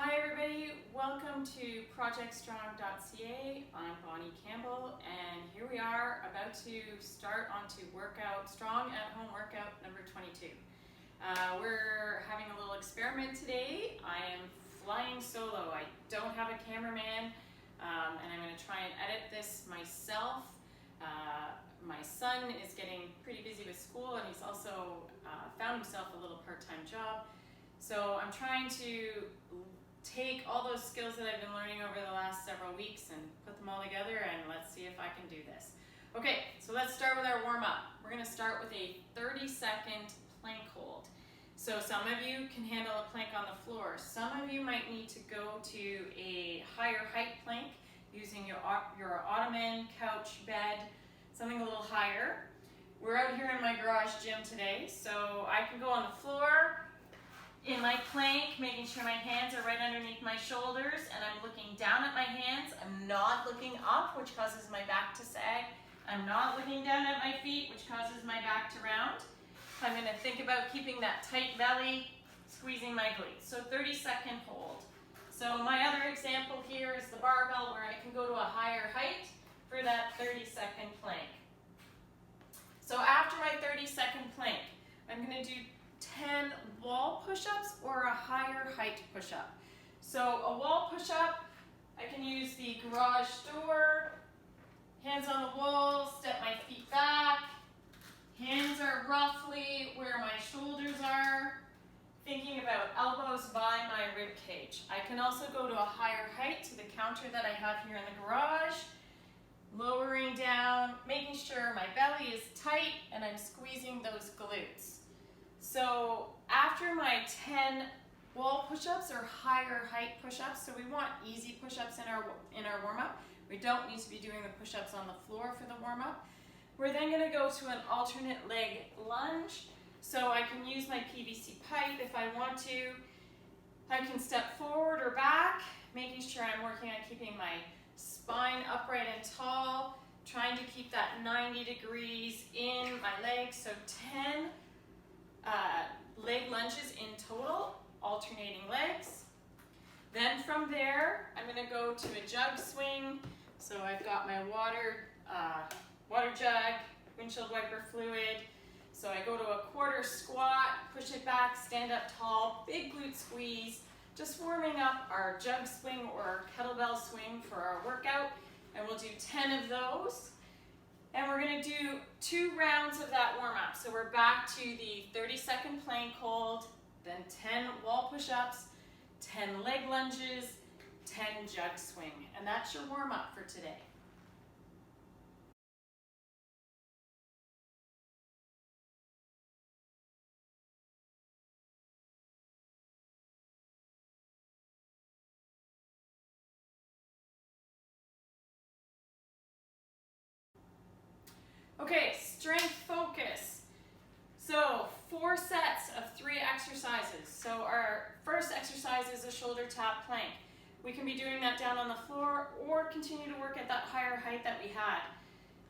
Hi everybody, welcome to projectstrong.ca. I'm Bonnie Campbell and here we are about to start onto strong at home workout number 22. We're having a little experiment today. I am flying solo. I don't have a cameraman and I'm going to try and edit this myself. My son is getting pretty busy with school and he's also found himself a little part-time job. So I'm trying to take all those skills that I've been learning over the last several weeks and put them all together, and let's see if I can do this. Okay, so let's start with our warm-up. We're going to start with a 30-second plank hold. So some of you can handle a plank on the floor. Some of you might need to go to a higher height plank using your ottoman, couch, bed, something a little higher. We're out here in my garage gym today, so I can go on the floor in my plank, making sure my hands are right underneath my shoulders and I'm looking down at my hands. I'm not looking up, which causes my back to sag. I'm not looking down at my feet, which causes my back to round. I'm going to think about keeping that tight belly, squeezing my glutes. So 30-second hold. So my other example here is the barbell where I can go to a higher height for that 30-second plank. So after my 30-second plank, I'm going to do 10 wall push-ups or a higher height push-up. So a wall push-up, I can use the garage door, hands on the wall, step my feet back, hands are roughly where my shoulders are, thinking about elbows by my rib cage. I can also go to a higher height to the counter that I have here in the garage, lowering down, making sure my belly is tight and I'm squeezing those glutes. So after my 10 wall push-ups or higher height push-ups, so we want easy push-ups in our warm-up. We don't need to be doing the push-ups on the floor for the warm-up. We're then going to go to an alternate leg lunge. So I can use my PVC pipe if I want to. I can step forward or back, making sure I'm working on keeping my spine upright and tall, trying to keep that 90 degrees in my legs. So 10 leg lunges in total, alternating legs. Then from there, I'm going to go to a jug swing. So I've got my water jug, windshield wiper fluid. So I go to a quarter squat, push it back, stand up tall, big glute squeeze, just warming up our jug swing or kettlebell swing for our workout. And we'll do 10 of those. And we're going to do 2 rounds of that warm-up. So we're back to the 30-second plank hold, then 10 wall push-ups, 10 leg lunges, 10 jug swing. And that's your warm-up for today. Okay, strength focus. So 4 sets of 3 exercises. So our first exercise is a shoulder tap plank. We can be doing that down on the floor or continue to work at that higher height that we had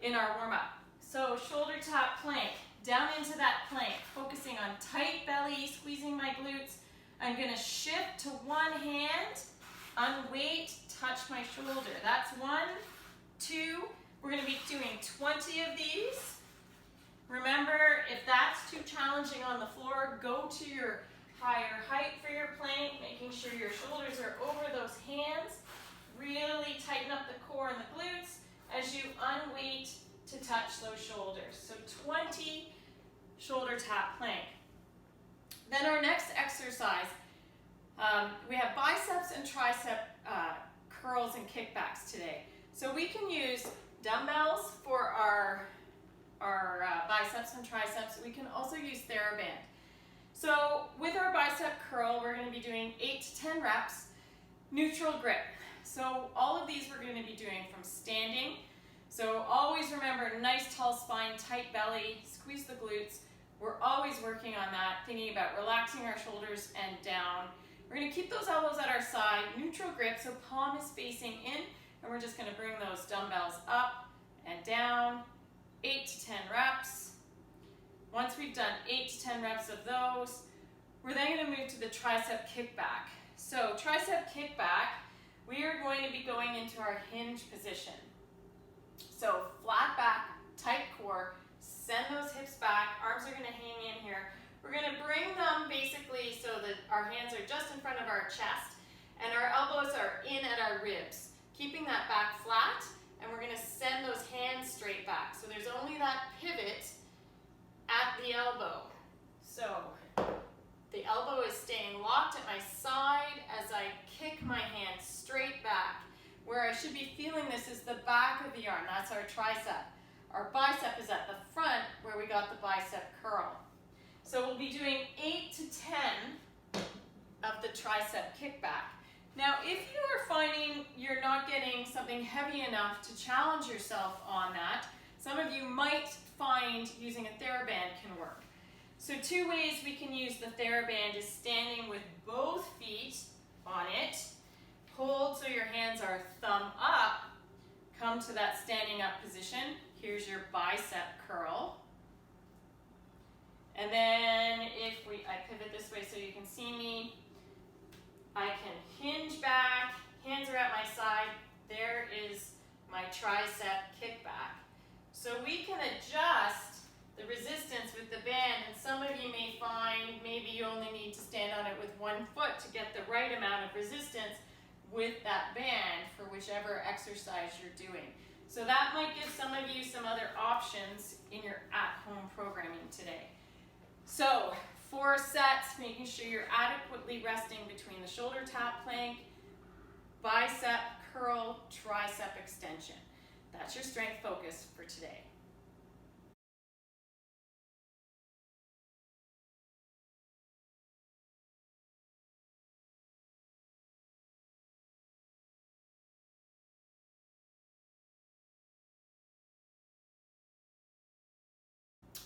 in our warm-up. So shoulder tap plank, down into that plank, focusing on tight belly, squeezing my glutes. I'm going to shift to one hand, unweight, touch my shoulder. That's 1, 2. We're going to be doing 20 of these. Remember, if that's too challenging on the floor, go to your higher height for your plank, making sure your shoulders are over those hands. Really tighten up the core and the glutes as you unweight to touch those shoulders. So 20 shoulder tap plank. Then our next exercise, we have biceps and tricep curls and kickbacks today. So we can use dumbbells for our biceps and triceps. We can also use Theraband. So with our bicep curl, we're going to be doing 8 to 10 reps, neutral grip. So all of these we're going to be doing from standing. So always remember, nice tall spine, tight belly, squeeze the glutes. We're always working on that, thinking about relaxing our shoulders and down. We're going to keep those elbows at our side, neutral grip, so palm is facing in. And we're just going to bring those dumbbells up and down, 8 to 10 reps. Once we've done 8 to 10 reps of those, we're then going to move to the tricep kickback. So tricep kick back, we are going to be going into our hinge position. So flat back, tight core, send those hips back, arms are going to hang in here. We're going to bring them basically so that our hands are just in front of our chest and our elbows are in at our ribs, keeping that back flat, and we're going to send those hands straight back. So there's only that pivot at the elbow. So the elbow is staying locked at my side as I kick my hand straight back. Where I should be feeling this is the back of the arm. That's our tricep. Our bicep is at the front where we got the bicep curl. So we'll be doing 8 to 10 of the tricep kickback. Now, if you are finding you're not getting something heavy enough to challenge yourself on that, some of you might find using a Theraband can work. So 2 ways we can use the Theraband is standing with both feet on it. Hold so your hands are thumb up. Come to that standing up position. Here's your bicep curl. And then I pivot this way so you can see me. I can hinge back, hands are at my side. There is my tricep kickback. So we can adjust the resistance with the band, and some of you may find maybe you only need to stand on it with 1 foot to get the right amount of resistance with that band for whichever exercise you're doing. So that might give some of you some other options in your at-home programming today. So 4 sets, making sure you're adequately resting between the shoulder tap plank, bicep curl, tricep extension. That's your strength focus for today.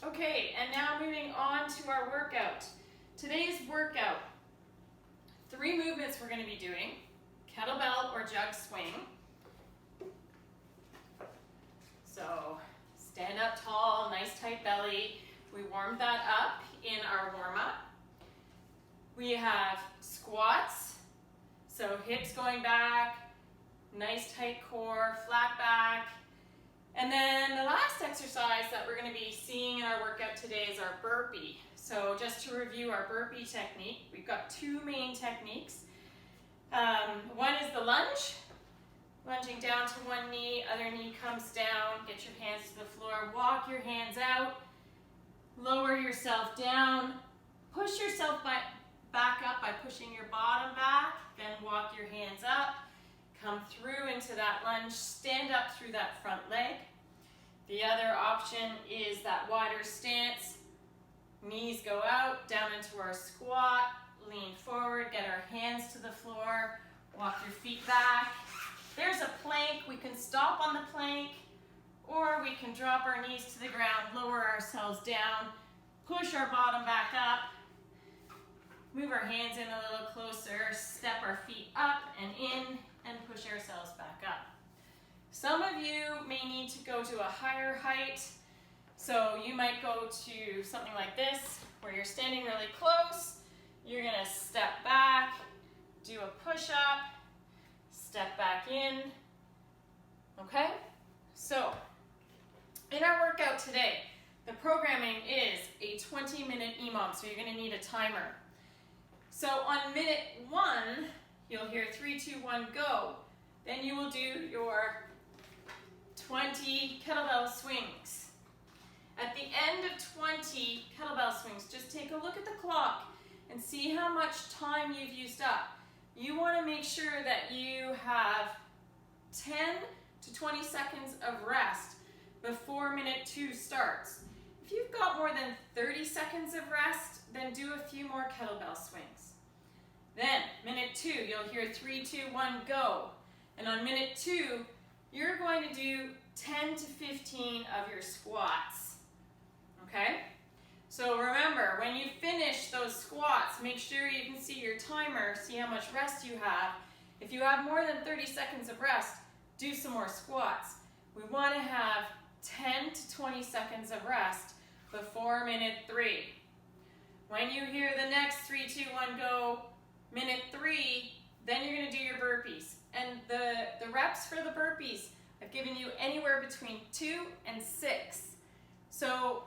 Okay, and now moving on to our workout. Today's workout, 3 movements we're going to be doing. Kettlebell or jug swing. So stand up tall, nice tight belly. We warmed that up in our warm-up. We have squats, so hips going back, nice tight core, flat back. And then the last exercise that we're going to be seeing in our workout today is our burpee. So just to review our burpee technique, we've got 2 main techniques. One is the lunge, lunging down to one knee, other knee comes down, get your hands to the floor, walk your hands out, lower yourself down, push yourself back up by pushing your bottom back, then walk your hands up, come through into that lunge, stand up through that front leg. The other option is that wider stance. Knees go out, down into our squat, lean forward, get our hands to the floor, walk your feet back. There's a plank. We can stop on the plank, or we can drop our knees to the ground, lower ourselves down, push our bottom back up, move our hands in a little closer, step our feet up and in, and push ourselves back up. Some of you may need to go to a higher height, so you might go to something like this, where you're standing really close, you're gonna step back, do a push-up, step back in, okay? So, in our workout today, the programming is a 20-minute EMOM, so you're gonna need a timer. So on minute 1, you'll hear 3, 2, 1, go. Then you will do your 20 kettlebell swings. At the end of 20 kettlebell swings, just take a look at the clock and see how much time you've used up. You want to make sure that you have 10 to 20 seconds of rest before minute 2 starts. If you've got more than 30 seconds of rest, then do a few more kettlebell swings. Then, minute 2, you'll hear 3, 2, 1, go. And on minute 2, you're going to do 10 to 15 of your squats. Okay? So remember, when you finish those squats, make sure you can see your timer, see how much rest you have. If you have more than 30 seconds of rest, do some more squats. We want to have 10 to 20 seconds of rest before minute 3. When you hear the next 3, 2, 1, go, Minute 3, then you're gonna do your burpees. And the reps for the burpees, I've given you anywhere between 2 and 6. So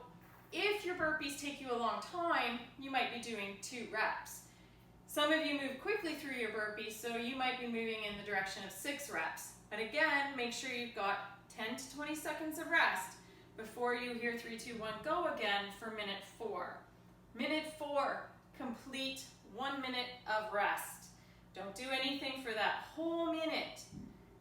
if your burpees take you a long time, you might be doing 2 reps. Some of you move quickly through your burpees, so you might be moving in the direction of 6 reps. But again, make sure you've got 10 to 20 seconds of rest before you hear 3, 2, 1, go again for minute 4. Minute 4, complete 1 minute of rest. Don't do anything for that whole minute.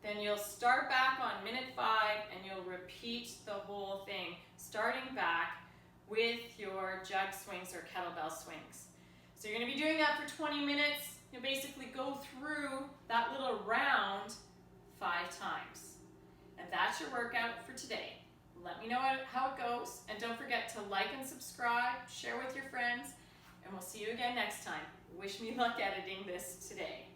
Then you'll start back on minute 5 and you'll repeat the whole thing, starting back with your jug swings or kettlebell swings. So you're gonna be doing that for 20 minutes. You'll basically go through that little round 5 times. And that's your workout for today. Let me know how it goes, and don't forget to like and subscribe, share with your friends, and we'll see you again next time. Wish me luck editing this today.